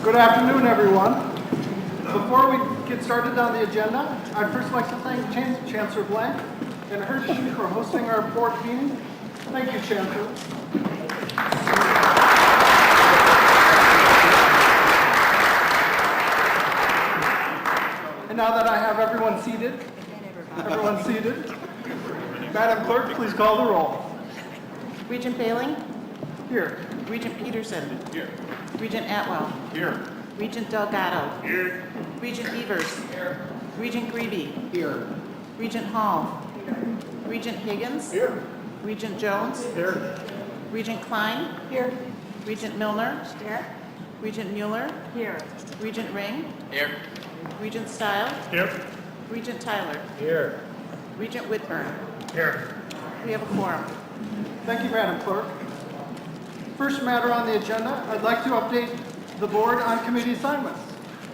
Good afternoon, everyone. Before we get started on the agenda, I'd first like to thank Chancellor Blank and Hershey for hosting our board meeting. Thank you, Chancellor. And now that I have everyone seated, Madam Clerk, please call the roll. Regent Bailing? Here. Regent Peterson? Here. Regent Atwell? Here. Regent Delgado? Here. Regent Evers? Here. Regent Greeby? Here. Regent Hall? Regent Higgins? Here. Regent Jones? Here. Regent Klein? Here. Regent Milner? Here. Regent Mueller? Here. Regent Ring? Here. Regent Stile? Here. Regent Tyler? Here. Regent Whitburn? Here. We have a quorum. Thank you, Madam Clerk. First matter on the agenda, I'd like to update the board on committee assignments.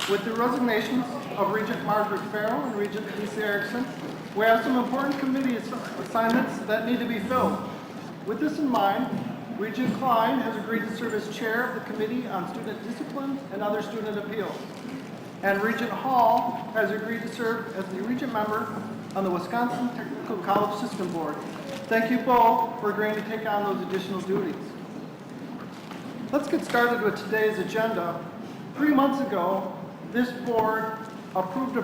With the resignations of Regent Margaret Farrell and Regent Lisa Erickson, we have some important committee assignments that need to be filled. With this in mind, Regent Klein has agreed to serve as chair of the Committee on Student Discipline and Other Student Appeals. And Regent Hall has agreed to serve as the Regent member on the Wisconsin Technical College System Board. Thank you both for agreeing to take on those additional duties. Let's get started with today's agenda. 3 months ago, this board approved a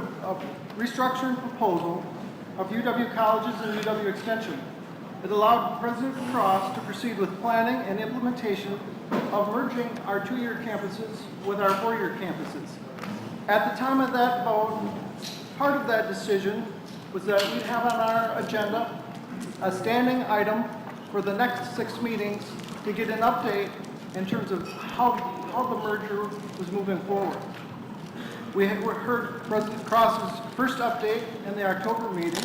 restructuring proposal of UW colleges and UW Extension. It allowed President Cross to proceed with planning and implementation of merging our 2-year campuses with our 4-year campuses. At the time of that vote, part of that decision was that we'd have on our agenda a standing item for the next 6 meetings to get an update in terms of how the merger was moving forward. We heard President Cross's first update in the October meeting,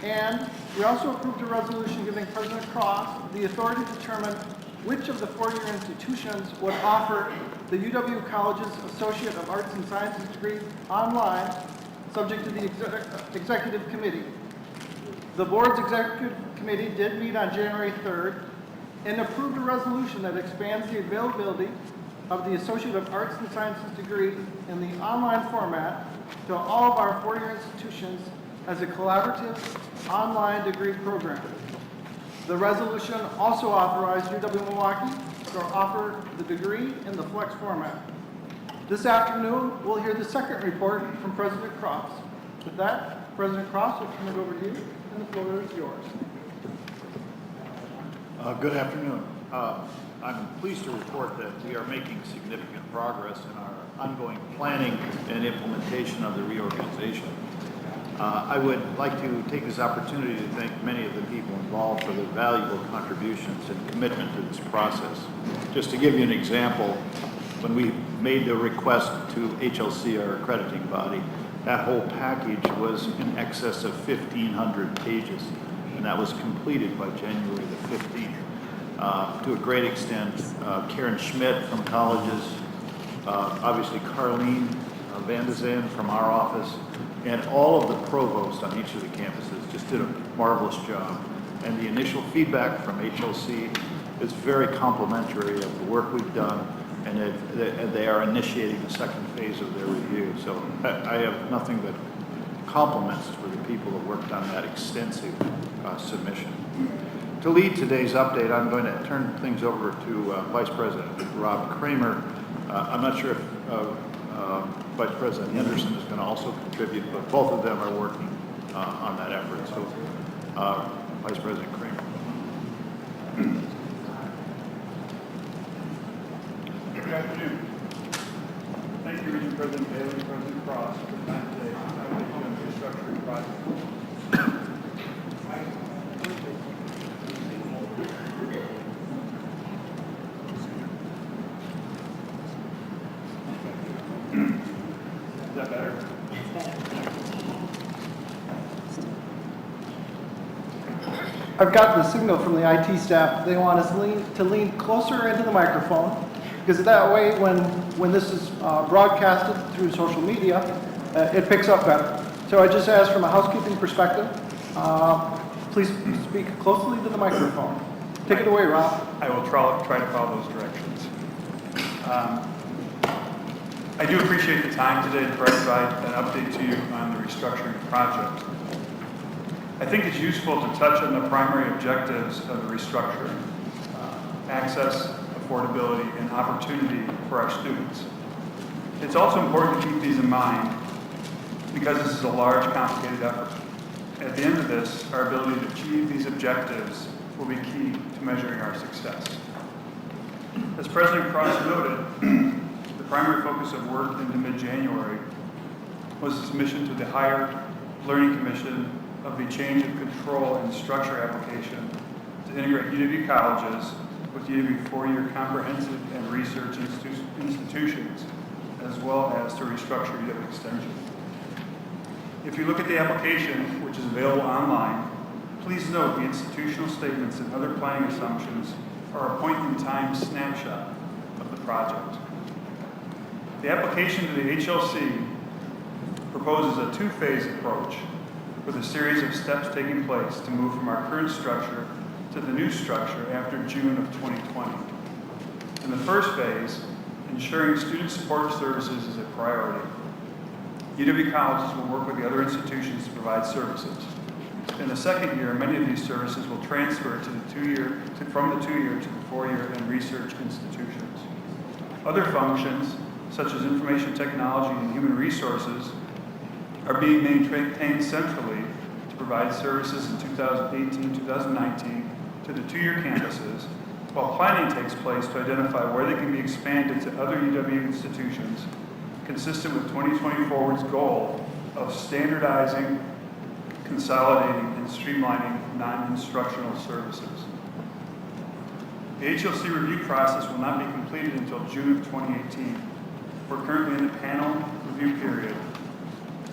and we also approved a resolution giving President Cross the authority to determine which of the 4-year institutions would offer the UW College's Associate of Arts and Sciences degree online, subject to the Executive Committee. The board's Executive Committee did meet on January 3rd and approved a resolution that expands the availability of the Associate of Arts and Sciences degree in the online format to all of our 4-year institutions as a collaborative online degree program. The resolution also authorized UW-Milwaukee to offer the degree in the flex format. This afternoon, we'll hear the second report from President Cross. With that, President Cross, I'll turn it over to you, and the floor is yours. Good afternoon. I'm pleased to report that we are making significant progress in our ongoing planning and implementation of the reorganization. I would like to take this opportunity to thank many of the people involved for their valuable contributions and commitment to this process. Just to give you an example, when we made the request to HLC, our accrediting body, that whole package was in excess of 1,500 pages, and that was completed by January the 15th. To a great extent, Karen Schmidt from colleges, obviously Carlene Van de Zan from our office, and all of the provosts on each of the campuses just did a marvelous job. And the initial feedback from HLC is very complimentary of the work we've done, and they are initiating the second phase of their review. So I have nothing but compliments for the people that worked on that extensive submission. To lead today's update, I'm going to turn things over to Vice President Rob Kramer. I'm not sure if Vice President Henderson is going to also contribute, but both of them are working on that effort. So, Vice President Kramer. Good afternoon. Thank you, Regent President Bailey, President Cross, for the time today to update you on the restructuring project. Is that better? I've got the signal from the IT staff. They want us to lean closer into the microphone, because that way when this is broadcasted through social media, it picks up better. So I just asked from a housekeeping perspective, please speak closely to the microphone. Take it away, Rob. I will try to follow those directions. I do appreciate the time today to provide an update to you on the restructuring project. I think it's useful to touch on the primary objectives of the restructuring: access, affordability, and opportunity for our students. It's also important to keep these in mind because this is a large, complicated effort. At the end of this, our ability to achieve these objectives will be key to measuring our success. As President Cross noted, the primary focus of work into mid-January was the submission to the Higher Learning Commission of the change of control and structure application to integrate UW colleges with UW four-year comprehensive and research institutions, as well as to restructure UW Extension. If you look at the application, which is available online, please note the institutional statements and other planning assumptions are a point-in-time snapshot of the project. The application to the HLC proposes a two-phase approach with a series of steps taking place to move from our current structure to the new structure after June of 2020. In the first phase, ensuring student support services is a priority. UW colleges will work with the other institutions to provide services. In the second year, many of these services will transfer to from the two-year to the four-year and research institutions. Other functions, such as information technology and human resources, are being maintained centrally to provide services in 2018-2019 to the two-year campuses, while planning takes place to identify where they can be expanded to other UW institutions, consistent with 2020 Forward's goal of standardizing, consolidating, and streamlining non-instructional services. The HLC review process will not be completed until June of 2018. We're currently in the panel review period,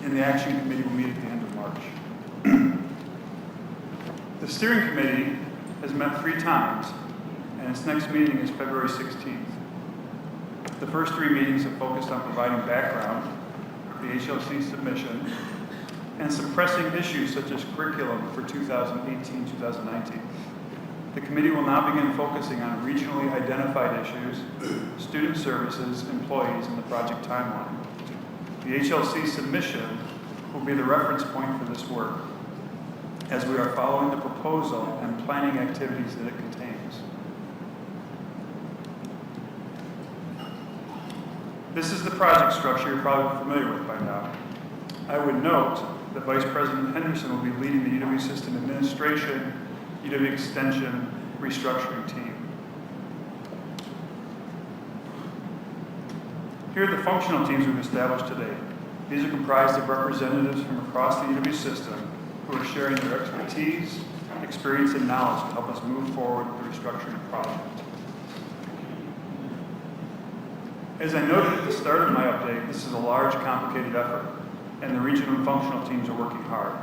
and the action committee will meet at the end of March. The steering committee has met 3 times, and its next meeting is February 16th. The first 3 meetings have focused on providing background, the HLC submission, and some pressing issues such as curriculum for 2018-2019. The committee will now begin focusing on regionally identified issues, student services, employees, and the project timeline. The HLC submission will be the reference point for this work, as we are following the proposal and planning activities that it contains. This is the project structure you're probably familiar with by now. I would note that Vice President Henderson will be leading the UW System Administration, UW Extension restructuring team. Here are the functional teams we've established today. These are comprised of representatives from across the UW system who are sharing their expertise, experience, and knowledge to help us move forward with the restructuring project. As I noted at the start of my update, this is a large, complicated effort, and the regional and functional teams are working hard.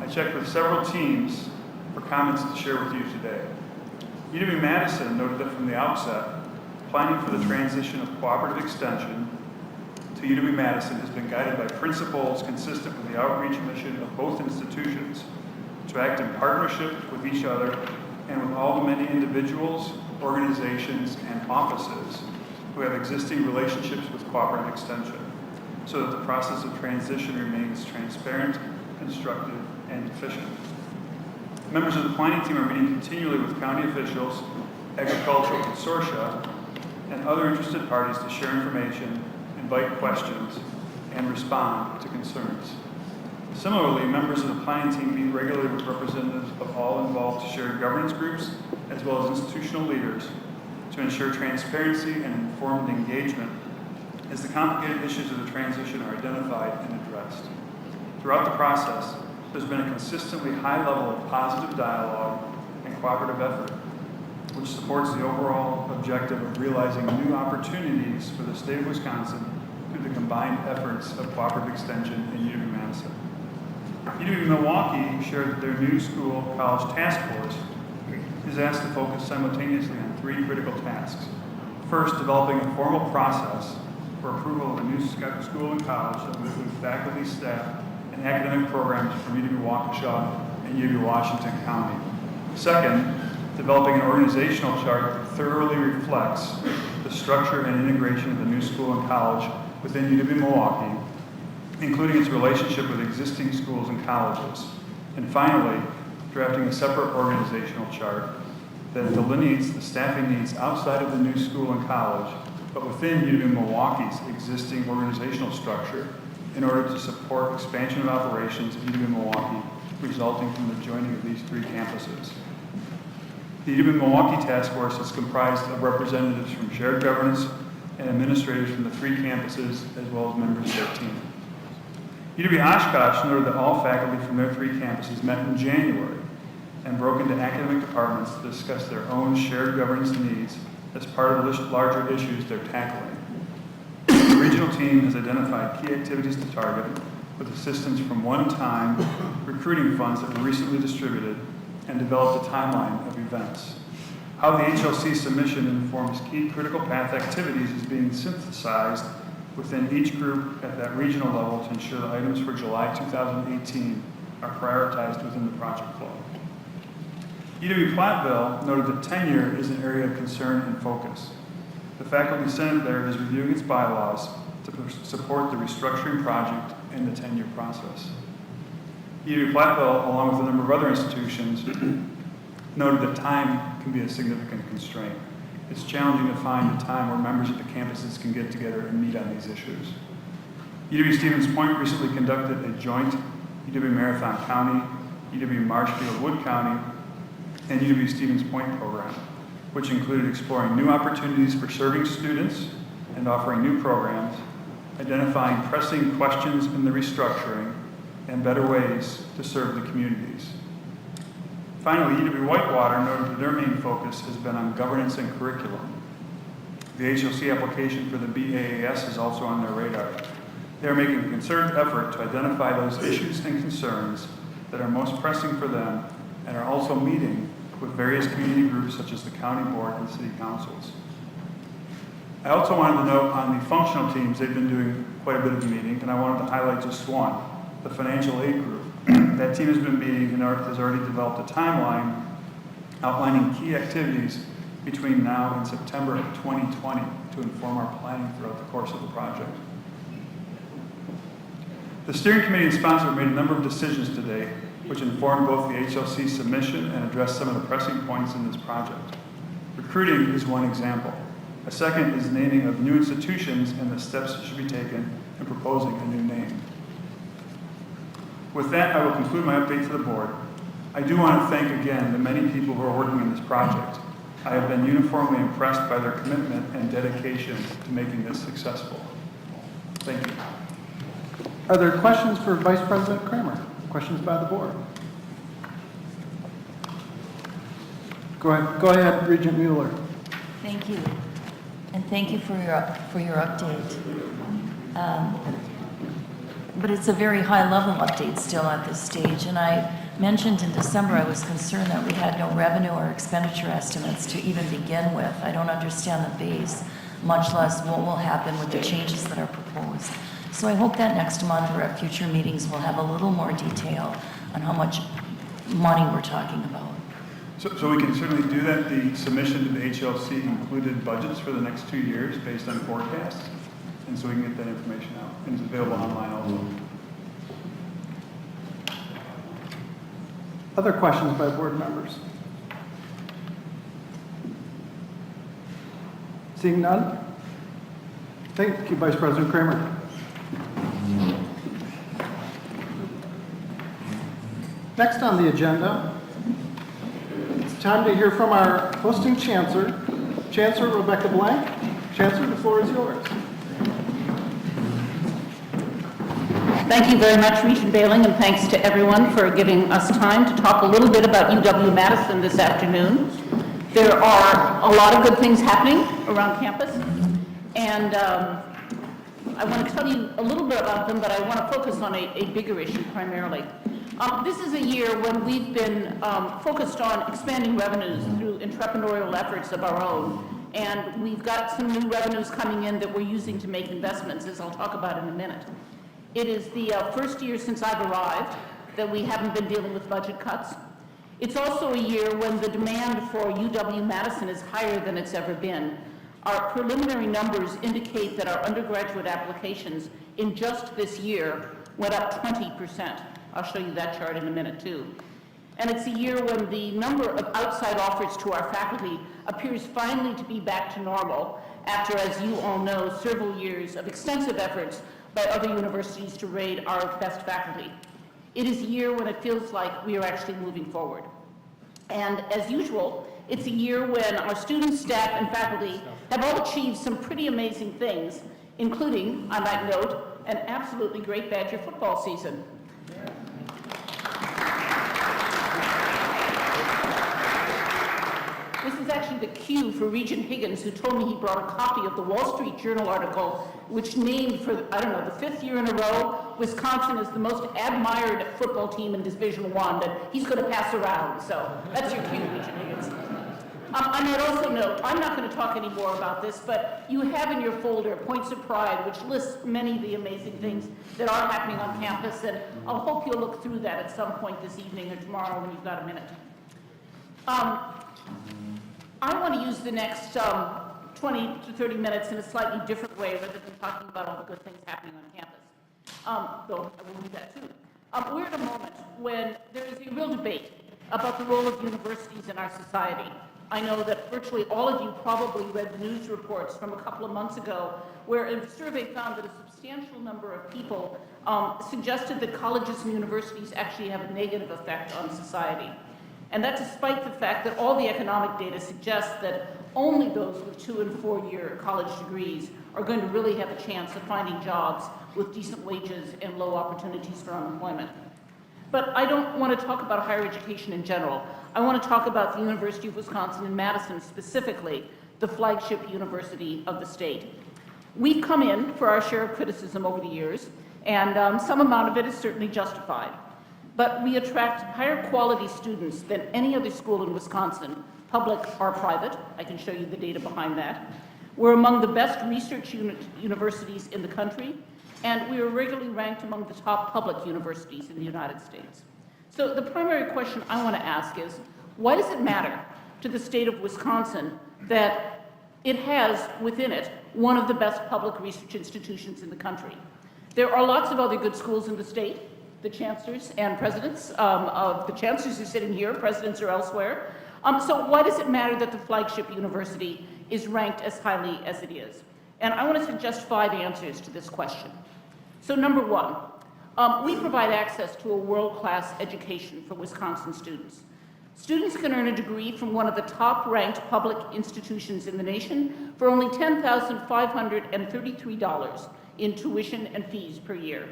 I checked with several teams for comments to share with you today. UW-Madison noted that from the outset, planning for the transition of Cooperative Extension to UW-Madison has been guided by principles consistent with the outreach mission of both institutions to act in partnership with each other and with all the many individuals, organizations, and offices who have existing relationships with Cooperative Extension, so that the process of transition remains transparent, constructive, and efficient. Members of the planning team are meeting continually with county officials, agricultural consortia, and other interested parties to share information, invite questions, and respond to concerns. Similarly, members of the planning team meet regularly with representatives of all involved to share governance groups, as well as institutional leaders, to ensure transparency and informed engagement as the complicated issues of the transition are identified and addressed. Throughout the process, there's been a consistently high level of positive dialogue and cooperative effort, which supports the overall objective of realizing new opportunities for the state of Wisconsin through the combined efforts of Cooperative Extension and UW-Madison. UW-Milwaukee shared that their new school college task force is asked to focus simultaneously on 3 critical tasks. First, developing a formal process for approval of a new school and college that will include faculty, staff, and academic programs from UW-Waukesha and UW-Washington County. Second, developing an organizational chart that thoroughly reflects the structure and integration of the new school and college within UW-Milwaukee, including its relationship with existing schools and colleges. And finally, drafting a separate organizational chart that delineates the staffing needs outside of the new school and college, but within UW-Milwaukee's existing organizational structure in order to support expansion of operations at UW-Milwaukee resulting from the joining of these three campuses. The UW-Milwaukee Task Force is comprised of representatives from shared governance and administrators from the three campuses, as well as members of their team. UW-Oshkosh noted that all faculty from their three campuses met in January and broke into academic departments to discuss their own shared governance needs as part of the larger issues they're tackling. The regional team has identified key activities to target with assistance from one-time recruiting funds that were recently distributed and developed a timeline of events. How the HLC submission informs key critical path activities is being synthesized within each group at that regional level to ensure the items for July 2018 are prioritized within the project flow. UW-Platteville noted that tenure is an area of concern and focus. The Faculty Senate there is reviewing its bylaws to support the restructuring project and the tenure process. UW-Platteville, along with a number of other institutions, noted that time can be a significant constraint. It's challenging to find a time where members of the campuses can get together and meet on these issues. UW-Stevens Point recently conducted a joint UW-Marathon County, UW-Marshfield-Wood County, and UW-Stevens Point program, which included exploring new opportunities for serving students and offering new programs, identifying pressing questions in the restructuring, and better ways to serve the communities. Finally, UW-Whitewater noted that their main focus has been on governance and curriculum. The HLC application for the BAAS is also on their radar. They are making a concerted effort to identify those issues and concerns that are most pressing for them and are also meeting with various community groups such as the county board and city councils. I also wanted to note on the functional teams, they've been doing quite a bit of meeting, and I wanted to highlight just one, the financial aid group. That team has been meeting and has already developed a timeline outlining key activities between now and September of 2020 to inform our planning throughout the course of the project. The steering committee and sponsor made a number of decisions today which informed both the HLC submission and addressed some of the pressing points in this project. Recruiting is one example. A second is naming of new institutions and the steps that should be taken in proposing a new name. With that, I will conclude my update to the board. I do want to thank again the many people who are working on this project. I have been uniformly impressed by their commitment and dedication to making this successful. Thank you. Are there questions for Vice President Kramer? Questions by the board? Go ahead, Regent Mueller. Thank you, and thank you for your update. But it's a very high-level update still at this stage, and I mentioned in December I was concerned that we had no revenue or expenditure estimates to even begin with. I don't understand the base, much less what will happen with the changes that are proposed. So I hope that next month or at future meetings we'll have a little more detail on how much money we're talking about. So we can certainly do that. The submission to the HLC included budgets for the next 2 years based on forecasts, and so we can get that information out, and it's available online also. Other questions by board members? Seeing none? Thank you, Vice President Kramer. Next on the agenda, it's time to hear from our hosting Chancellor, Chancellor Rebecca Blank. Chancellor, the floor is yours. Thank you very much, Regent Bailing, and thanks to everyone for giving us time to talk a little bit about UW-Madison this afternoon. There are a lot of good things happening around campus, and I want to tell you a little bit about them, but I want to focus on a bigger issue primarily. This is a year when we've been focused on expanding revenues through entrepreneurial efforts of our own, and we've got some new revenues coming in that we're using to make investments, as I'll talk about in a minute. It is the first year since I've arrived that we haven't been dealing with budget cuts. It's also a year when the demand for UW-Madison is higher than it's ever been. Our preliminary numbers indicate that our undergraduate applications in just this year went up 20%. I'll show you that chart in a minute too. And it's a year when the number of outside offers to our faculty appears finally to be back to normal after, as you all know, several years of extensive efforts by other universities to raid our best faculty. It is a year when it feels like we are actually moving forward. And as usual, it's a year when our students, staff, and faculty have all achieved some pretty amazing things, including, I might note, an absolutely great Badger football season. This is actually the cue for Regent Higgins, who told me he brought a copy of the Wall Street Journal article, which named for, I don't know, the 5th year in a row, Wisconsin is the most admired football team in Division I that he's going to pass around. So that's your cue, Regent Higgins. I might also note, I'm not going to talk any more about this, but you have in your folder Points of Pride, which lists many of the amazing things that are happening on campus, and I'll hope you'll look through that at some point this evening or tomorrow when you've got a minute. I want to use the next 20 to 30 minutes in a slightly different way rather than talking about all the good things happening on campus, though I will do that too. We're at a moment when there is a real debate about the role of universities in our society. I know that virtually all of you probably read the news reports from a couple of months ago where a survey found that a substantial number of people suggested that colleges and universities actually have a negative effect on society. And that despite the fact that all the economic data suggests that only those with 2- and 4-year college degrees are going to really have a chance of finding jobs with decent wages and low opportunities for unemployment. But I don't want to talk about higher education in general. I want to talk about the University of Wisconsin in Madison, specifically the flagship university of the state. We've come in for our share of criticism over the years, and some amount of it is certainly justified. But we attract higher quality students than any other school in Wisconsin, public or private. I can show you the data behind that. We're among the best research universities in the country, and we are regularly ranked among the top public universities in the United States. So the primary question I want to ask is, why does it matter to the state of Wisconsin that it has within it one of the best public research institutions in the country? There are lots of other good schools in the state. The chancellors and presidents of the chancellors are sitting here, presidents are elsewhere. So why does it matter that the flagship university is ranked as highly as it is? And I want to suggest 5 answers to this question. So number 1, we provide access to a world-class education for Wisconsin students. Students can earn a degree from one of the top-ranked public institutions in the nation for only $10,533 in tuition and fees per year.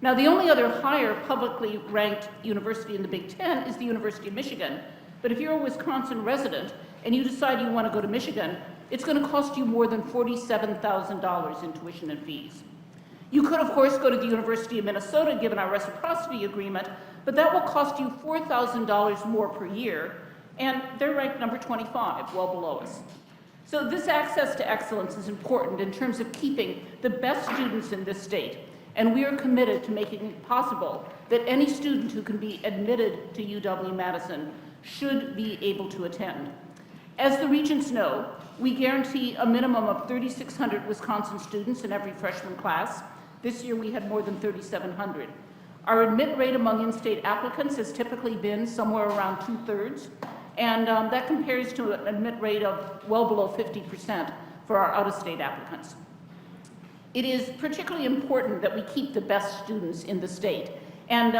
Now, the only other higher publicly ranked university in the Big Ten is the University of Michigan. But if you're a Wisconsin resident and you decide you want to go to Michigan, it's going to cost you more than $47,000 in tuition and fees. You could, of course, go to the University of Minnesota, given our reciprocity agreement, but that will cost you $4,000 more per year, and they're ranked number 25, well below us. So this access to excellence is important in terms of keeping the best students in this state. And we are committed to making it possible that any student who can be admitted to UW-Madison should be able to attend. As the Regents know, we guarantee a minimum of 3,600 Wisconsin students in every freshman class. This year we had more than 3,700. Our admit rate among in-state applicants has typically been somewhere around 2/3, and that compares to an admit rate of well below 50% for our out-of-state applicants. It is particularly important that we keep the best students in the state. And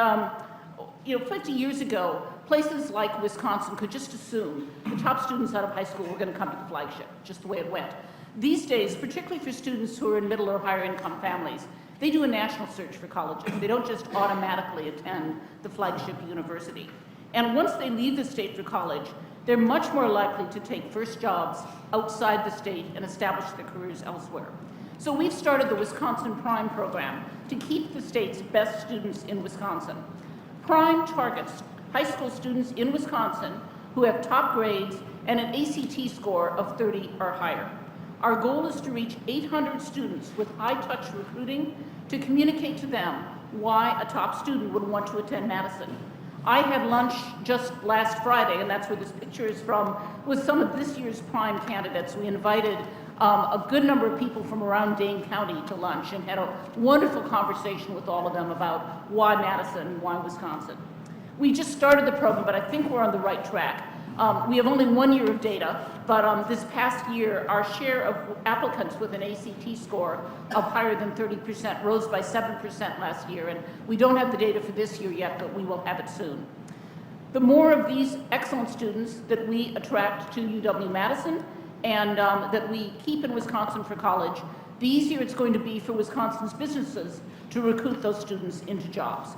50 years ago, places like Wisconsin could just assume the top students out of high school were going to come to the flagship, just the way it went. These days, particularly for students who are in middle or higher income families, they do a national search for colleges. They don't just automatically attend the flagship university. And once they leave the state for college, they're much more likely to take first jobs outside the state and establish their careers elsewhere. So we've started the Wisconsin Prime program to keep the state's best students in Wisconsin. Prime targets high school students in Wisconsin who have top grades and an ACT score of 30 or higher. Our goal is to reach 800 students with high-touch recruiting to communicate to them why a top student would want to attend Madison. I had lunch just last Friday, and that's where this picture is from, with some of this year's Prime candidates. We invited a good number of people from around Dane County to lunch and had a wonderful conversation with all of them about why Madison and why Wisconsin. We just started the program, but I think we're on the right track. We have only 1 year of data, but this past year, our share of applicants with an ACT score of higher than 30% rose by 7% last year, and we don't have the data for this year yet, but we will have it soon. The more of these excellent students that we attract to UW-Madison and that we keep in Wisconsin for college, the easier it's going to be for Wisconsin's businesses to recruit those students into jobs.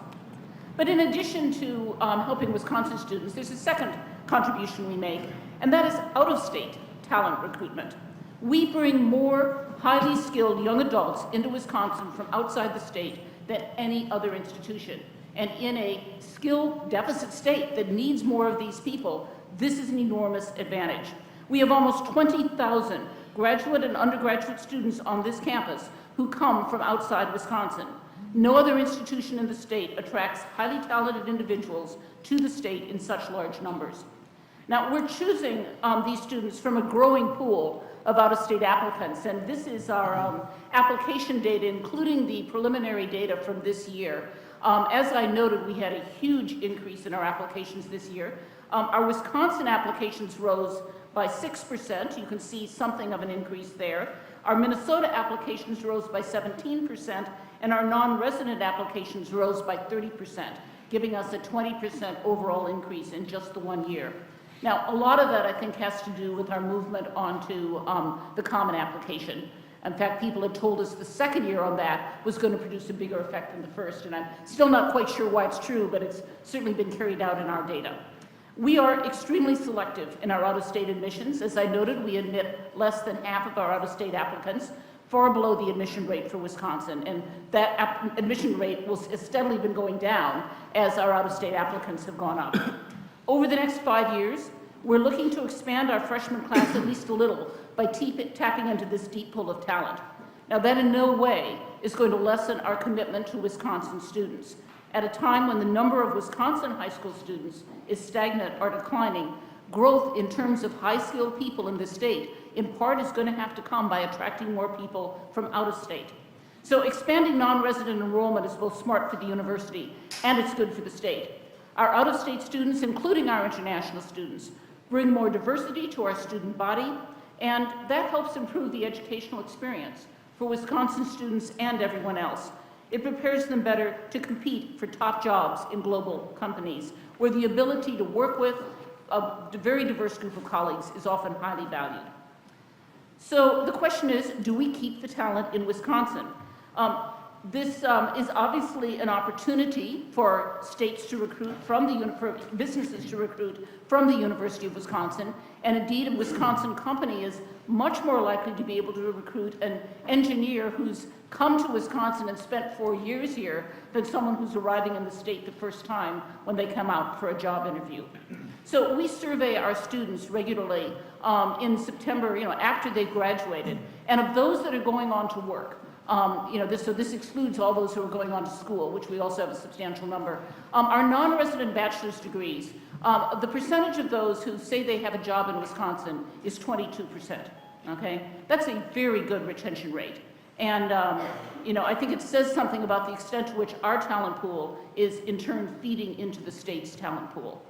But in addition to helping Wisconsin students, there's a second contribution we make, and that is out-of-state talent recruitment. We bring more highly skilled young adults into Wisconsin from outside the state than any other institution. And in a skill deficit state that needs more of these people, this is an enormous advantage. We have almost 20,000 graduate and undergraduate students on this campus who come from outside Wisconsin. No other institution in the state attracts highly talented individuals to the state in such large numbers. Now, we're choosing these students from a growing pool of out-of-state applicants, and this is our application data, including the preliminary data from this year. As I noted, we had a huge increase in our applications this year. Our Wisconsin applications rose by 6%. You can see something of an increase there. Our Minnesota applications rose by 17%, and our non-resident applications rose by 30%, giving us a 20% overall increase in just the 1 year. Now, a lot of that, I think, has to do with our movement onto the common application. In fact, people had told us the second year on that was going to produce a bigger effect than the first, and I'm still not quite sure why it's true, but it's certainly been carried out in our data. We are extremely selective in our out-of-state admissions. As I noted, we admit less than half of our out-of-state applicants, far below the admission rate for Wisconsin, and that admission rate has steadily been going down as our out-of-state applicants have gone up. Over the next 5 years, we're looking to expand our freshman class at least a little by tapping into this deep pool of talent. Now, that in no way is going to lessen our commitment to Wisconsin students. At a time when the number of Wisconsin high school students is stagnant or declining, growth in terms of high-skilled people in the state, in part, is going to have to come by attracting more people from out of state. So expanding non-resident enrollment is both smart for the university and it's good for the state. Our out-of-state students, including our international students, bring more diversity to our student body, and that helps improve the educational experience for Wisconsin students and everyone else. It prepares them better to compete for top jobs in global companies, where the ability to work with a very diverse group of colleagues is often highly valued. So the question is, do we keep the talent in Wisconsin? This is obviously an opportunity for states to recruit from the businesses to recruit from the University of Wisconsin, and indeed a Wisconsin company is much more likely to be able to recruit an engineer who's come to Wisconsin and spent 4 years here than someone who's arriving in the state the first time when they come out for a job interview. So we survey our students regularly in September, after they've graduated, and of those that are going on to work, so this excludes all those who are going on to school, which we also have a substantial number. Our non-resident bachelor's degrees, the percentage of those who say they have a job in Wisconsin is 22%, okay? That's a very good retention rate. And, I think it says something about the extent to which our talent pool is, in turn, feeding into the state's talent pool.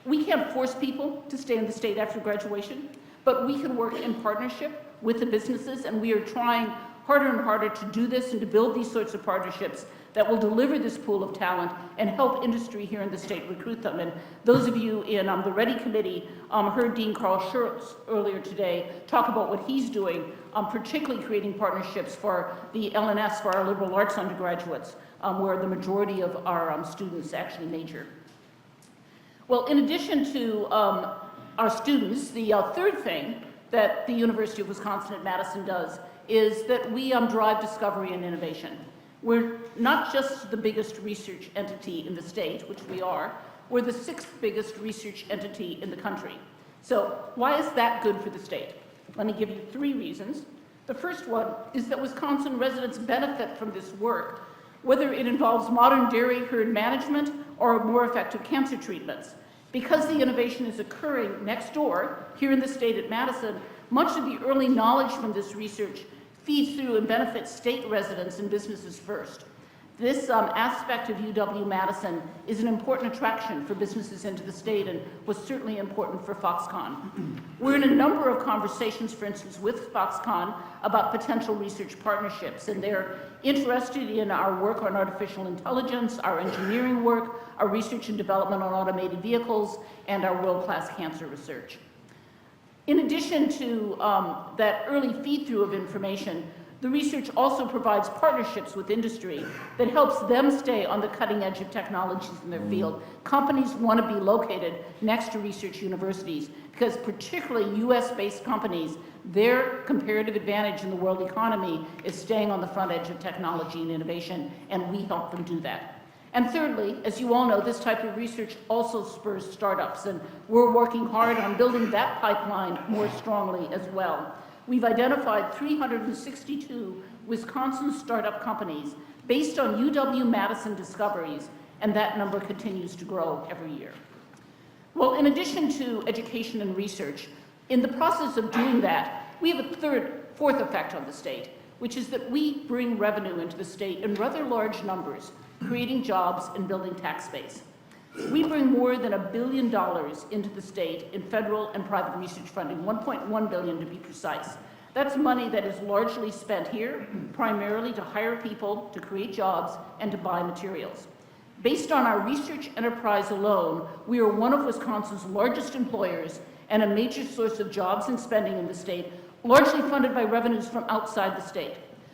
We can't force people to stay in the state after graduation, but we can work in partnership with the businesses, and we are trying harder and harder to do this and to build these sorts of partnerships that will deliver this pool of talent and help industry here in the state recruit them. And those of you in the READY Committee heard Dean Carl Schurz earlier today talk about what he's doing, particularly creating partnerships for the LNS, for our liberal arts undergraduates, where the majority of our students actually major. Well, in addition to our students, the third thing that the University of Wisconsin at Madison does is that we drive discovery and innovation. We're not just the biggest research entity in the state, which we are, we're the 6th biggest research entity in the country. So why is that good for the state? Let me give you 3 reasons. The first one is that Wisconsin residents benefit from this work, whether it involves modern dairy herd management or more effective cancer treatments. Because the innovation is occurring next door, here in the state at Madison, much of the early knowledge from this research feeds through and benefits state residents and businesses first. This aspect of UW-Madison is an important attraction for businesses into the state and was certainly important for Foxconn. We're in a number of conversations, for instance, with Foxconn about potential research partnerships, and they're interested in our work on artificial intelligence, our engineering work, our research and development on automated vehicles, and our world-class cancer research. In addition to that early feed-through of information, the research also provides partnerships with industry that helps them stay on the cutting edge of technologies in their field. Companies want to be located next to research universities because particularly US-based companies, their comparative advantage in the world economy is staying on the front edge of technology and innovation, and we help them do that. And thirdly, as you all know, this type of research also spurs startups, and we're working hard on building that pipeline more strongly as well. We've identified 362 Wisconsin startup companies based on UW-Madison discoveries, and that number continues to grow every year. Well, in addition to education and research, in the process of doing that, we have a fourth effect on the state, which is that we bring revenue into the state in rather large numbers, creating jobs and building tax base. We bring more than $1 billion into the state in federal and private research funding, $1.1 billion to be precise. That's money that is largely spent here, primarily to hire people, to create jobs, and to buy materials. Based on our research enterprise alone, we are one of Wisconsin's largest employers and a major source of jobs and spending in the state, largely funded by revenues from outside the state.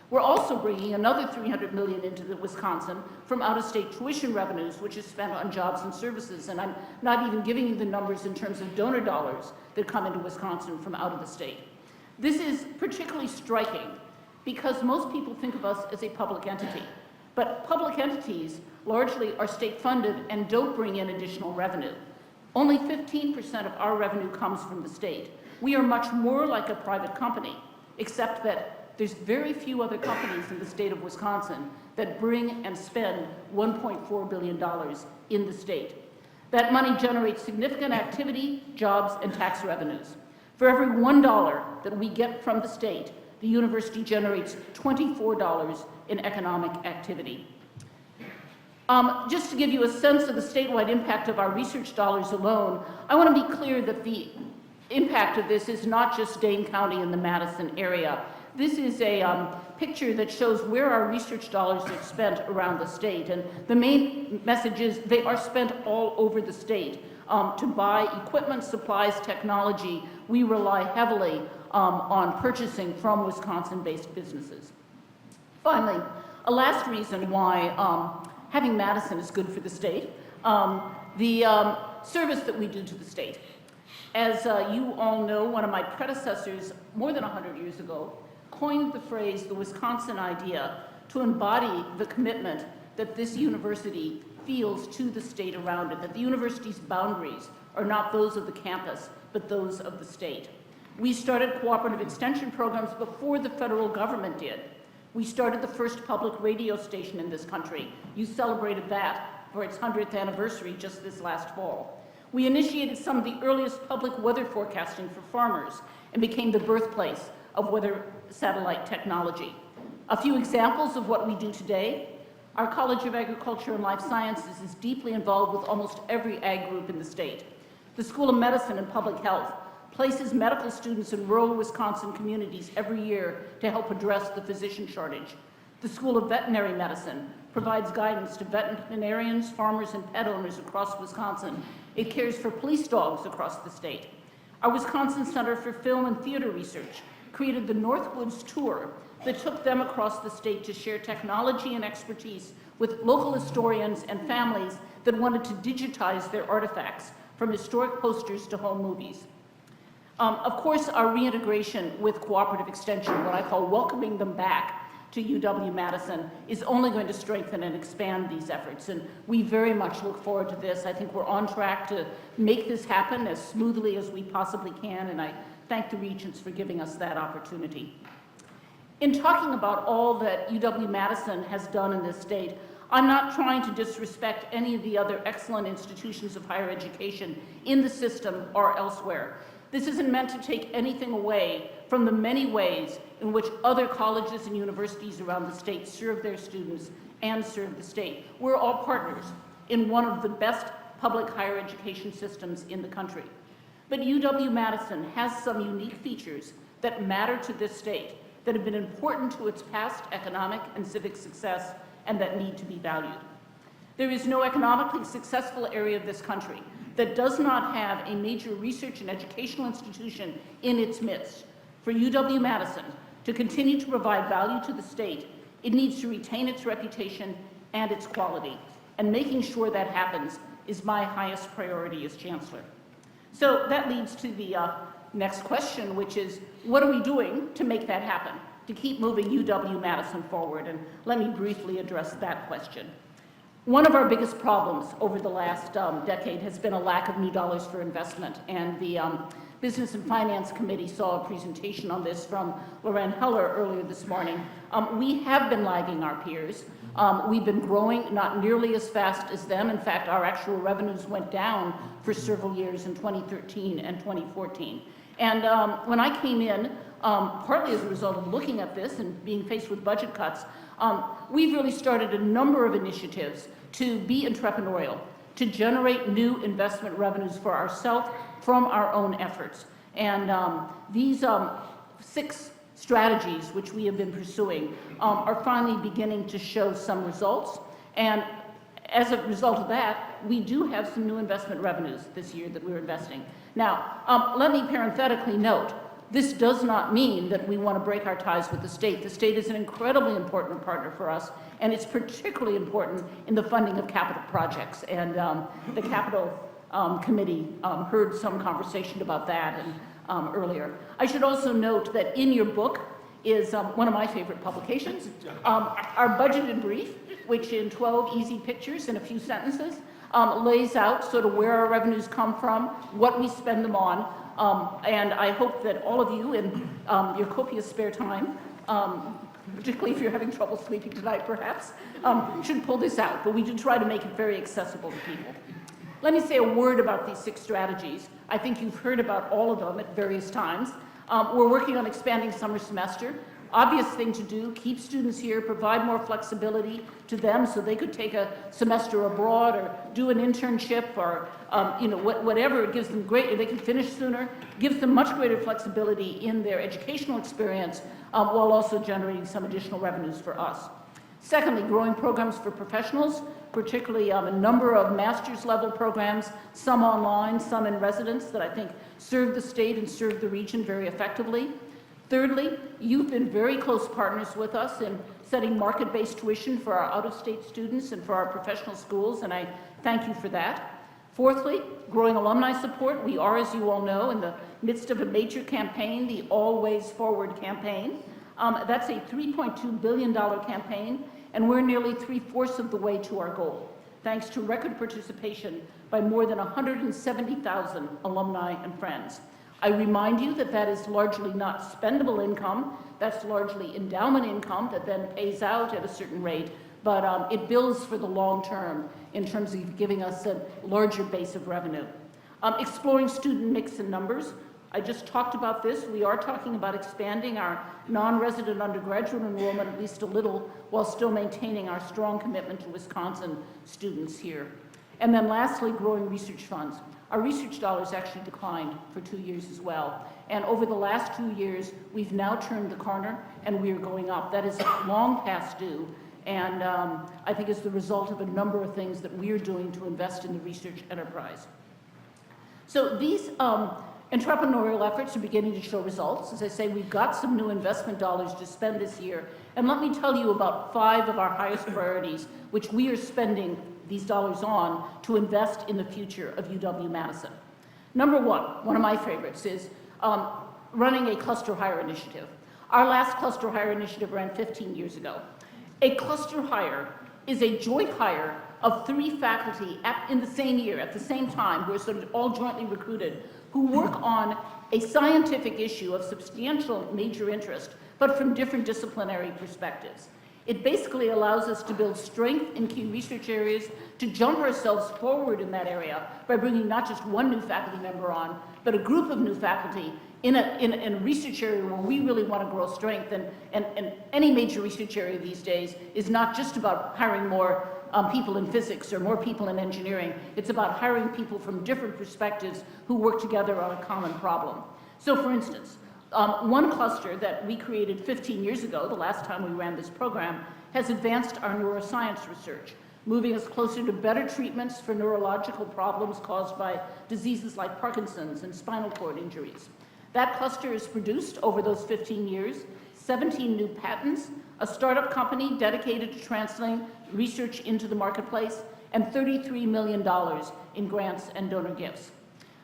We're also bringing another $300 million into Wisconsin from out-of-state tuition revenues, which is spent on jobs and services. And I'm not even giving you the numbers in terms of donor dollars that come into Wisconsin from out of the state. This is particularly striking because most people think of us as a public entity. But public entities largely are state-funded and don't bring in additional revenue. Only 15% of our revenue comes from the state. We are much more like a private company, except that there's very few other companies in the state of Wisconsin that bring and spend $1.4 billion in the state. That money generates significant activity, jobs, and tax revenues. For every $1 that we get from the state, the university generates $24 in economic activity. Just to give you a sense of the statewide impact of our research dollars alone, I want to be clear that the impact of this is not just Dane County and the Madison area. This is a picture that shows where our research dollars are spent around the state. And the main message is they are spent all over the state. To buy equipment, supplies, technology, we rely heavily on purchasing from Wisconsin-based businesses. Finally, a last reason why having Madison is good for the state, the service that we do to the state. As you all know, one of my predecessors more than 100 years ago coined the phrase, the Wisconsin idea, to embody the commitment that this university feels to the state around it, that the university's boundaries are not those of the campus, but those of the state. We started cooperative extension programs before the federal government did. We started the first public radio station in this country. You celebrated that for its 100th anniversary just this last fall. We initiated some of the earliest public weather forecasting for farmers and became the birthplace of weather satellite technology. A few examples of what we do today. Our College of Agriculture and Life Sciences is deeply involved with almost every ag group in the state. The School of Medicine and Public Health places medical students in rural Wisconsin communities every year to help address the physician shortage. The School of Veterinary Medicine provides guidance to veterinarians, farmers, and pet owners across Wisconsin. It cares for police dogs across the state. Our Wisconsin Center for Film and Theater Research created the Northwoods Tour that took them across the state to share technology and expertise with local historians and families that wanted to digitize their artifacts, from historic posters to home movies. Of course, our reintegration with cooperative extension, what I call welcoming them back to UW-Madison, is only going to strengthen and expand these efforts, and we very much look forward to this. I think we're on track to make this happen as smoothly as we possibly can, and I thank the Regents for giving us that opportunity. In talking about all that UW-Madison has done in this state, I'm not trying to disrespect any of the other excellent institutions of higher education in the system or elsewhere. This isn't meant to take anything away from the many ways in which other colleges and universities around the state serve their students and serve the state. We're all partners in one of the best public higher education systems in the country. But UW-Madison has some unique features that matter to this state, that have been important to its past economic and civic success, and that need to be valued. There is no economically successful area of this country that does not have a major research and educational institution in its midst. For UW-Madison to continue to provide value to the state, it needs to retain its reputation and its quality. And making sure that happens is my highest priority as Chancellor. So that leads to the next question, which is, what are we doing to make that happen, to keep moving UW-Madison forward? And let me briefly address that question. One of our biggest problems over the last decade has been a lack of new dollars for investment, and the Business and Finance Committee saw a presentation on this from Loren Heller earlier this morning. We have been lagging our peers. We've been growing not nearly as fast as them. In fact, our actual revenues went down for several years in 2013 and 2014. And when I came in, partly as a result of looking at this and being faced with budget cuts, we've really started a number of initiatives to be entrepreneurial, to generate new investment revenues for ourselves from our own efforts. And these 6 strategies which we have been pursuing are finally beginning to show some results. And as a result of that, we do have some new investment revenues this year that we're investing. Now, let me parenthetically note, this does not mean that we want to break our ties with the state. The state is an incredibly important partner for us, and it's particularly important in the funding of capital projects. And the Capital Committee heard some conversation about that earlier. I should also note that in your book is one of my favorite publications, our budget in brief, which in 12 easy pictures and a few sentences lays out sort of where our revenues come from, what we spend them on, and I hope that all of you in your copious spare time, particularly if you're having trouble sleeping tonight perhaps, should pull this out, but we do try to make it very accessible to people. Let me say a word about these 6 strategies. I think you've heard about all of them at various times. We're working on expanding summer semester. Obvious thing to do, keep students here, provide more flexibility to them so they could take a semester abroad or do an internship or whatever. It gives them great, they can finish sooner, gives them much greater flexibility in their educational experience while also generating some additional revenues for us. Secondly, growing programs for professionals, particularly a number of master's level programs, some online, some in residence, that I think serve the state and serve the region very effectively. Thirdly, you've been very close partners with us in setting market-based tuition for our out-of-state students and for our professional schools, and I thank you for that. Fourthly, growing alumni support. We are, as you all know, in the midst of a major campaign, the Always Forward campaign. That's a $3.2 billion campaign, and we're nearly 3/4 of the way to our goal, thanks to record participation by more than 170,000 alumni and friends. I remind you that that is largely not spendable income. That's largely endowment income that then pays out at a certain rate, but it builds for the long term in terms of giving us a larger base of revenue. Exploring student mix and numbers. I just talked about this. We are talking about expanding our non-resident undergraduate enrollment at least a little while still maintaining our strong commitment to Wisconsin students here. And then lastly, growing research funds. Our research dollars actually declined for 2 years as well. And over the last 2 years, we've now turned the corner and we are going up. That is long past due. And I think it's the result of a number of things that we are doing to invest in the research enterprise. So these entrepreneurial efforts are beginning to show results. As I say, we've got some new investment dollars to spend this year. And let me tell you about 5 of our highest priorities, which we are spending these dollars on to invest in the future of UW-Madison. Number one of my favorites, is running a cluster hire initiative. Our last cluster hire initiative ran 15 years ago. A cluster hire is a joint hire of 3 faculty in the same year, at the same time, who are sort of all jointly recruited, who work on a scientific issue of substantial major interest, but from different disciplinary perspectives. It basically allows us to build strength in key research areas, to jump ourselves forward in that area by bringing not just one new faculty member on, but a group of new faculty in a research area where we really want to grow strength. And any major research area these days is not just about hiring more people in physics or more people in engineering. It's about hiring people from different perspectives who work together on a common problem. So for instance, one cluster that we created 15 years ago, the last time we ran this program, has advanced our neuroscience research, moving us closer to better treatments for neurological problems caused by diseases like Parkinson's and spinal cord injuries. That cluster has produced, over those 15 years, 17 new patents, a startup company dedicated to translating research into the marketplace, and $33 million in grants and donor gifts.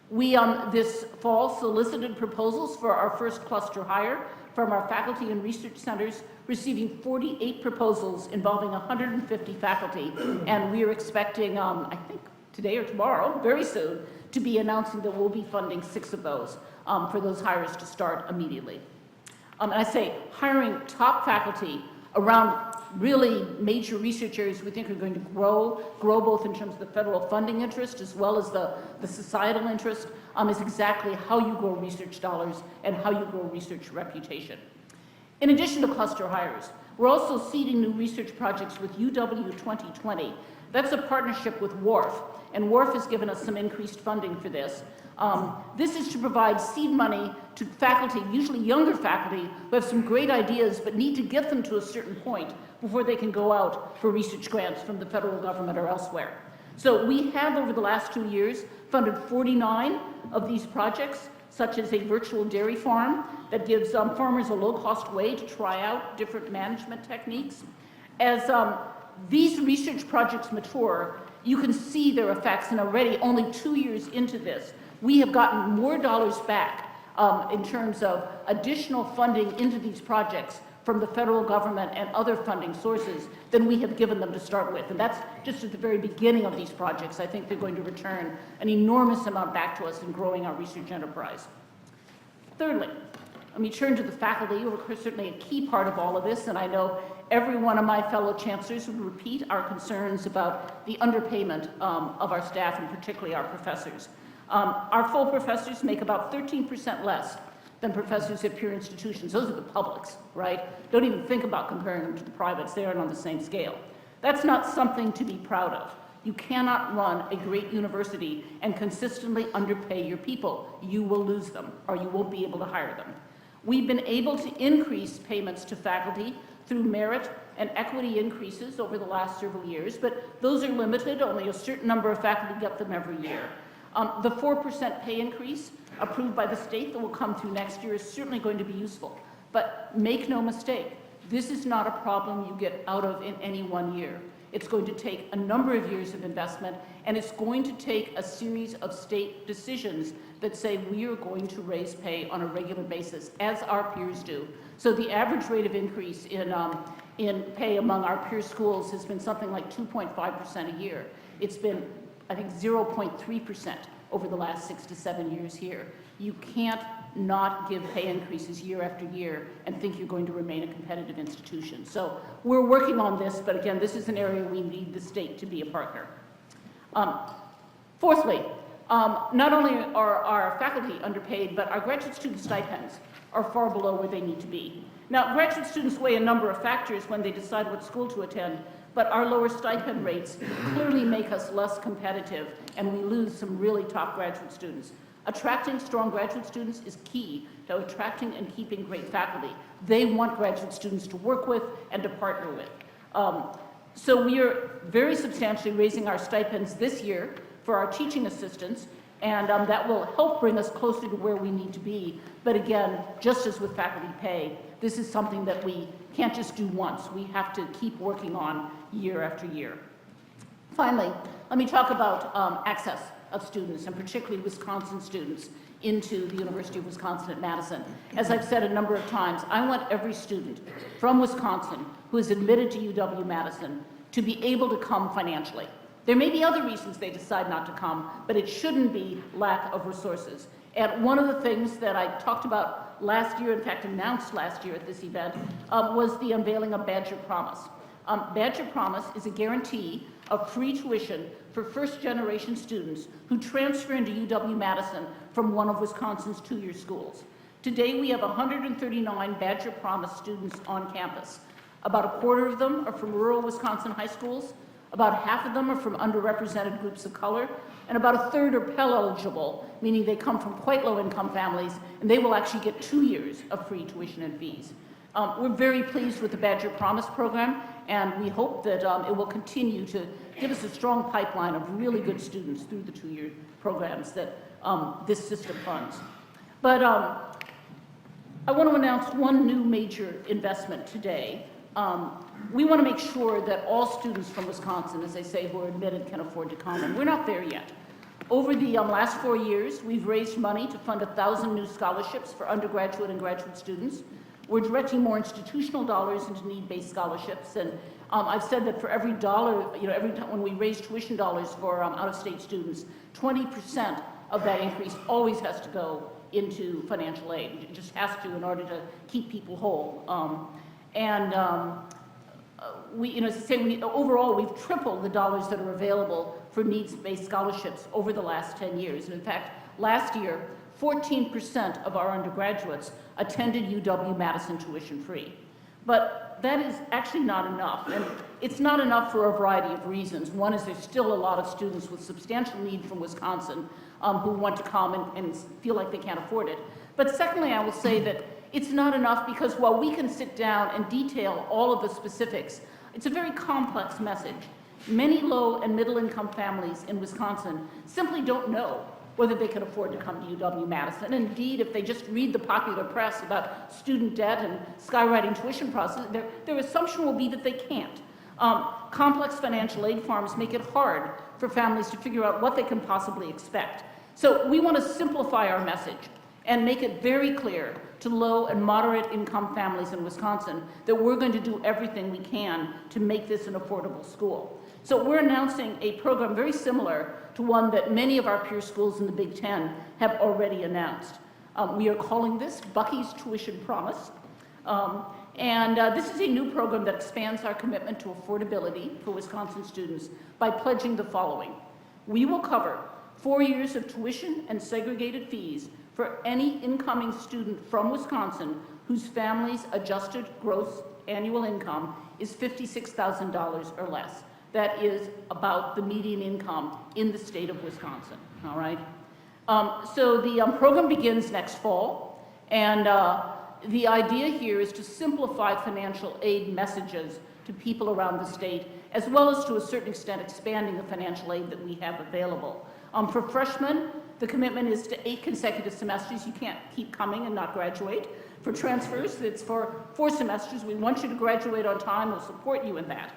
We, this fall, solicited proposals for our first cluster hire from our faculty and research centers, receiving 48 proposals involving 150 faculty. And we are expecting, I think today or tomorrow, very soon, to be announcing that we'll be funding 6 of those for those hires to start immediately. And I say hiring top faculty around really major research areas we think are going to grow both in terms of the federal funding interest as well as the societal interest, is exactly how you grow research dollars and how you grow research reputation. In addition to cluster hires, we're also seeding new research projects with UW-2020. That's a partnership with WARF, and WARF has given us some increased funding for this. This is to provide seed money to faculty, usually younger faculty, who have some great ideas but need to get them to a certain point before they can go out for research grants from the federal government or elsewhere. So we have, over the last 2 years, funded 49 of these projects, such as a virtual dairy farm that gives farmers a low-cost way to try out different management techniques. As these research projects mature, you can see their effects, and already only 2 years into this, we have gotten more dollars back in terms of additional funding into these projects from the federal government and other funding sources than we have given them to start with. And that's just at the very beginning of these projects. I think they're going to return an enormous amount back to us in growing our research enterprise. Thirdly, let me turn to the faculty, who are certainly a key part of all of this, and I know every one of my fellow chancellors would repeat our concerns about the underpayment of our staff, and particularly our professors. Our full professors make about 13% less than professors at peer institutions. Those are the publics, right? Don't even think about comparing them to the privates. They aren't on the same scale. That's not something to be proud of. You cannot run a great university and consistently underpay your people. You will lose them, or you won't be able to hire them. We've been able to increase payments to faculty through merit and equity increases over the last several years, but those are limited. Only a certain number of faculty get them every year. The 4% pay increase approved by the state that will come through next year is certainly going to be useful. But make no mistake, this is not a problem you get out of in any 1 year. It's going to take a number of years of investment, and it's going to take a series of state decisions that say we are going to raise pay on a regular basis, as our peers do. So the average rate of increase in pay among our peer schools has been something like 2.5% a year. It's been, I think, 0.3% over the last 6 to 7 years here. You can't not give pay increases year after year and think you're going to remain a competitive institution. So we're working on this, but again, this is an area we need the state to be a partner. Fourthly, not only are our faculty underpaid, but our graduate student stipends are far below where they need to be. Now, graduate students weigh a number of factors when they decide what school to attend, but our lower stipend rates clearly make us less competitive, and we lose some really top graduate students. Attracting strong graduate students is key to attracting and keeping great faculty. They want graduate students to work with and to partner with. So we are very substantially raising our stipends this year for our teaching assistants, and that will help bring us closer to where we need to be. But again, just as with faculty pay, this is something that we can't just do once. We have to keep working on year after year. Finally, let me talk about access of students, and particularly Wisconsin students, into the University of Wisconsin at Madison. As I've said a number of times, I want every student from Wisconsin who is admitted to UW-Madison to be able to come financially. There may be other reasons they decide not to come, but it shouldn't be lack of resources. And one of the things that I talked about last year, in fact announced last year at this event, was the unveiling of Badger Promise. Badger Promise is a guarantee of free tuition for first-generation students who transfer into UW-Madison from one of Wisconsin's two-year schools. Today, we have 139 Badger Promise students on campus. About a quarter of them are from rural Wisconsin high schools, about half of them are from underrepresented groups of color, and about a third are Pell eligible, meaning they come from quite low-income families, and they will actually get 2 years of free tuition and fees. We're very pleased with the Badger Promise program, and we hope that it will continue to give us a strong pipeline of really good students through the two-year programs that this system funds. But I want to announce one new major investment today. We want to make sure that all students from Wisconsin, as I say, who are admitted can afford to come, and we're not there yet. Over the last 4 years, we've raised money to fund 1,000 new scholarships for undergraduate and graduate students. We're directing more institutional dollars into need-based scholarships, and I've said that for every dollar, every time when we raise tuition dollars for out-of-state students, 20% of that increase always has to go into financial aid. It just has to in order to keep people whole. As I say, overall, we've tripled the dollars that are available for needs-based scholarships over the last 10 years. And in fact, last year, 14% of our undergraduates attended UW-Madison tuition-free. But that is actually not enough, and it's not enough for a variety of reasons. One is there's still a lot of students with substantial need from Wisconsin who want to come and feel like they can't afford it. But secondly, I will say that it's not enough because while we can sit down and detail all of the specifics, it's a very complex message. Many low and middle income families in Wisconsin simply don't know whether they can afford to come to UW-Madison. And indeed, if they just read the popular press about student debt and skyrocketing tuition prices, their assumption will be that they can't. Complex financial aid forms make it hard for families to figure out what they can possibly expect. So we want to simplify our message and make it very clear to low and moderate income families in Wisconsin that we're going to do everything we can to make this an affordable school. So we're announcing a program very similar to one that many of our peer schools in the Big Ten have already announced. We are calling this Buckys Tuition Promise. This is a new program that expands our commitment to affordability for Wisconsin students by pledging the following. We will cover 4 years of tuition and segregated fees for any incoming student from Wisconsin whose family's adjusted gross annual income is $56,000 or less. That is about the median income in the state of Wisconsin, all right? So the program begins next fall, and the idea here is to simplify financial aid messages to people around the state, as well as to a certain extent expanding the financial aid that we have available. For freshmen, the commitment is to 8 consecutive semesters. You can't keep coming and not graduate. For transfers, it's for 4 semesters. We want you to graduate on time. We'll support you in that.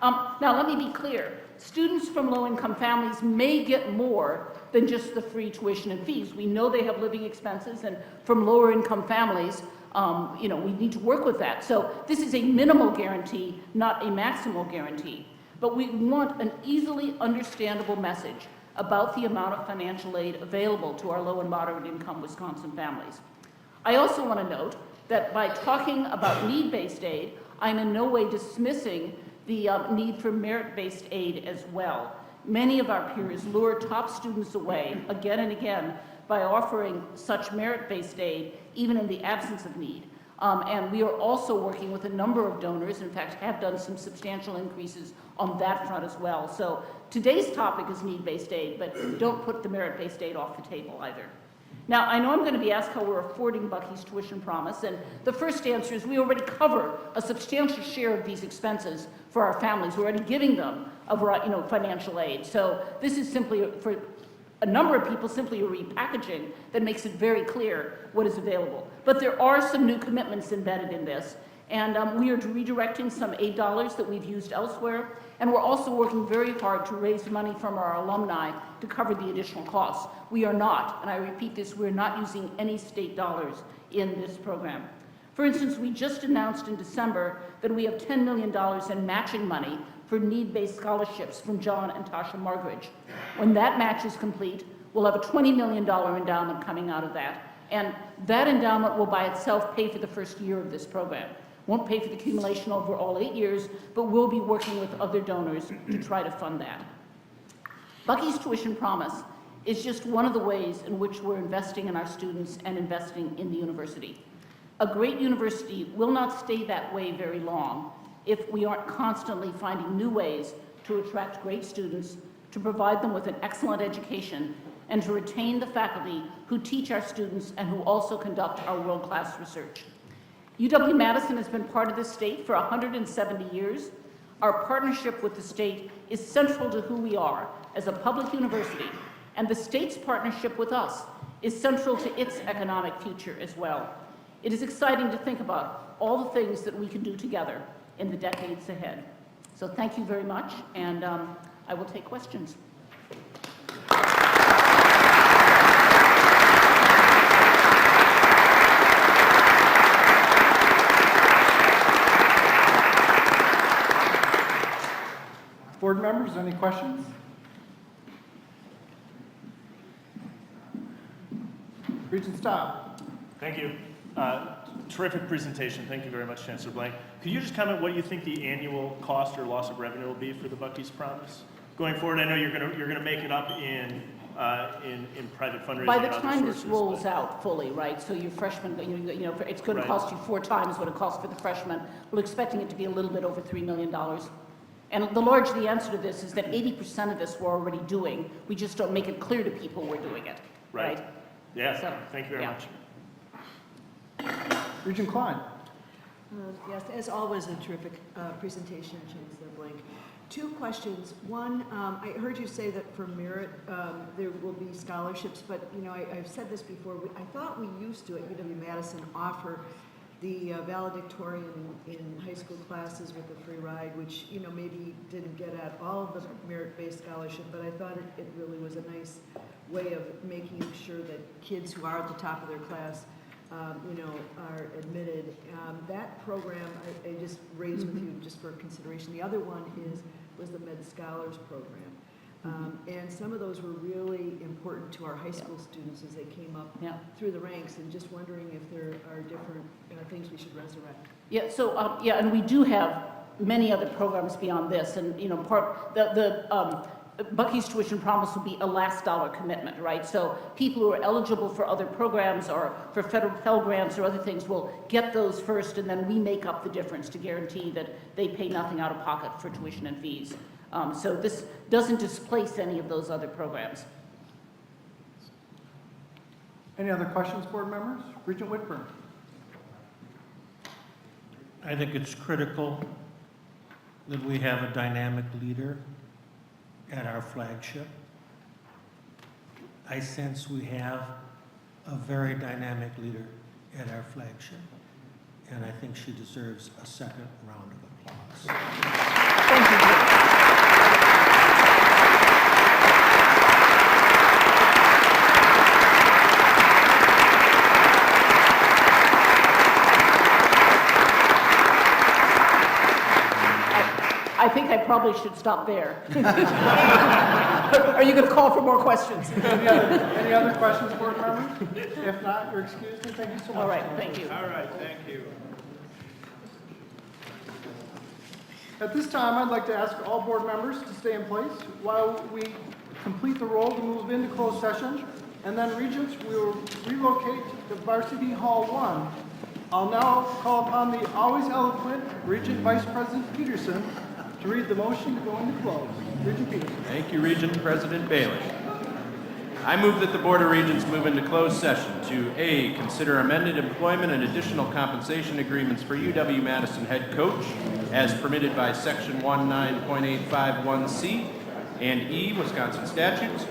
Now, let me be clear. Students from low-income families may get more than just the free tuition and fees. We know they have living expenses, and from lower-income families, we need to work with that. So this is a minimal guarantee, not a maximal guarantee. But we want an easily understandable message about the amount of financial aid available to our low and moderate income Wisconsin families. I also want to note that by talking about need-based aid, I'm in no way dismissing the need for merit-based aid as well. Many of our peers lure top students away again and again by offering such merit-based aid even in the absence of need. And we are also working with a number of donors, in fact have done some substantial increases on that front as well. So today's topic is need-based aid, but don't put the merit-based aid off the table either. Now, I know I'm going to be asked how we're affording Bucky's Tuition Promise, and the first answer is we already cover a substantial share of these expenses for our families. We're already giving them financial aid. So this is simply, for a number of people, simply a repackaging that makes it very clear what is available. But there are some new commitments embedded in this, and we are redirecting some aid dollars that we've used elsewhere, and we're also working very hard to raise money from our alumni to cover the additional costs. We are not, and I repeat this, we're not using any state dollars in this program. For instance, we just announced in December that we have $10 million in matching money for need-based scholarships from John and Tasha Margridge. When that match is complete, we'll have a $20 million endowment coming out of that. And that endowment will by itself pay for the first year of this program. Won't pay for the accumulation over all 8 years, but we'll be working with other donors to try to fund that. Bucky's Tuition Promise is just one of the ways in which we're investing in our students and investing in the university. A great university will not stay that way very long if we aren't constantly finding new ways to attract great students, to provide them with an excellent education, and to retain the faculty who teach our students and who also conduct our world-class research. UW-Madison has been part of this state for 170 years. Our partnership with the state is central to who we are as a public university, and the state's partnership with us is central to its economic future as well. It is exciting to think about all the things that we can do together in the decades ahead. So thank you very much, and I will take questions. Board members, any questions? Regent Style. Thank you. Terrific presentation. Thank you very much, Chancellor Blank. Could you just comment what you think the annual cost or loss of revenue will be for the Bucky's Promise going forward? I know you're gonna make it up in private fundraising. By the and other time this sources, rolls but- out fully, right, so your freshman, you know, it's going to Right. cost you 4 times what it costs for the freshman. We're expecting it to be a little bit over $3 million. And the answer to this is that 80% of this we're already doing. We just don't make it clear to people we're doing it, right? Yeah, So, thank you very yeah. much. Regent Klein. Yes, as always, a terrific presentation, Chancellor Blank. 2 questions. One, I heard you say that for merit there will be scholarships, but you know I've said this before. I thought we used to at UW-Madison offer the valedictorian in high school classes with a free ride, which you know maybe didn't get at all of the merit-based scholarship, but I thought it really was a nice way of making sure that kids who are at the top of their class you know, are admitted. That program I just raised with you just for consideration. The other one was the Med Scholars program. And some of those were really important to our high school students as they came up through the ranks, and just wondering if there are different things we should resurrect. Yeah, so, and we do have many other programs beyond this, and, you know, Bucky's Tuition Promise will be a last dollar commitment, right? So people who are eligible for other programs or for federal Pell Grants or other things will get those first, and then we make up the difference to guarantee that they pay nothing out of pocket for tuition and fees. So this doesn't displace any of those other programs. Any other questions, board members? Regent Whitburn. I think it's critical that we have a dynamic leader at our flagship. I sense we have a very dynamic leader at our flagship, and I think she deserves a second round of applause. Thank you. I think I probably should stop there. Are you going to call for more questions? Any other questions, board members? If not, you're excused, and thank you so much. All right, thank you. All right, thank you. At this time, I'd like to ask all board members to stay in place while we complete the roll to move into closed session, and then Regents, we will relocate to Varsity Hall 1. I'll now call upon the always eloquent Regent Vice President Peterson to read the motion to go into close. Regent Peterson. Thank you, Regent President Bailey. I move that the Board of Regents move into closed session to A, consider amended employment and additional compensation agreements for UW-Madison head coach as permitted by Section 19.851C and E, Wisconsin statutes.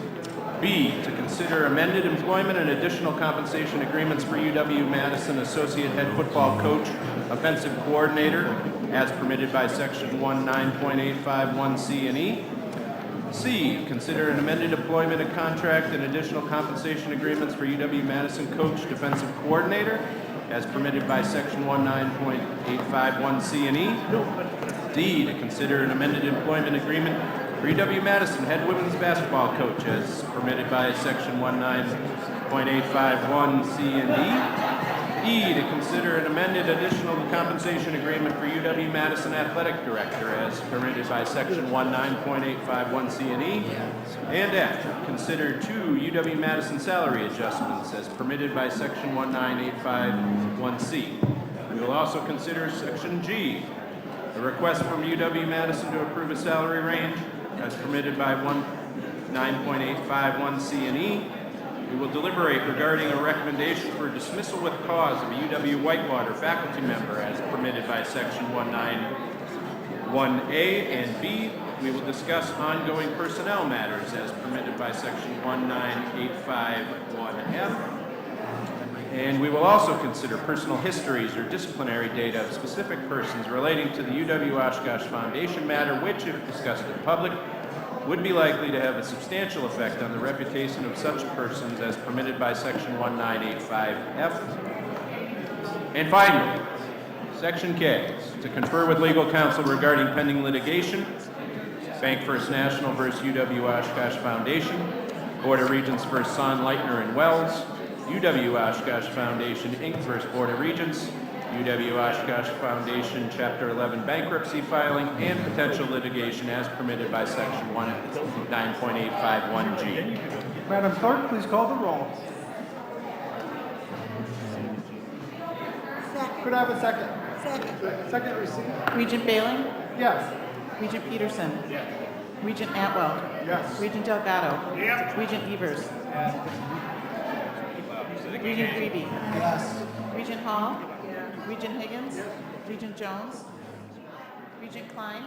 B, to consider amended employment and additional compensation agreements for UW-Madison associate head football coach, offensive coordinator as permitted by Section 19.851C and E. C, consider an amended employment and contract and additional compensation agreements for UW-Madison coach, defensive coordinator, as permitted by Section 19.851C and E. D, to consider an amended employment agreement for UW-Madison head women's basketball coach, as permitted by Section 9.851C and D. E, to consider an amended additional compensation agreement for UW-Madison Athletic Director as permitted by Section 19.851C and E. And F, consider 2 UW-Madison salary adjustments as permitted by Section 19.851C. We will also consider Section G, a request from UW-Madison to approve a salary range as permitted by 9.851C and E. We will deliberate regarding a recommendation for dismissal with cause of a UW-Whitewater faculty member as permitted by Section 191A and B. We will discuss ongoing personnel matters as permitted by Section 19851F. And we will also consider personal histories or disciplinary data of specific persons relating to the UW-Oshkosh Foundation matter, which, if discussed in public, would be likely to have a substantial effect on the reputation of such persons as permitted by Section 1985F. And finally, Section K, to confer with legal counsel regarding pending litigation, Bank First National versus UW-Oshkosh Foundation, Board of Regents versus Son, Leitner and Wells, UW-Oshkosh Foundation, Inc. versus Board of Regents, UW-Oshkosh Foundation Chapter 11 bankruptcy filing, and potential litigation as permitted by Section 9.851G. Madam Clerk, please call the roll. Could I have a second? Second received? Regent Baling? Yes. Regent Peterson? Regent Atwell? Yes. Regent Delgado? Regent Evers? Regent Greeby? Yes. Regent Hall? Regent Higgins? Regent Jones? Regent Klein?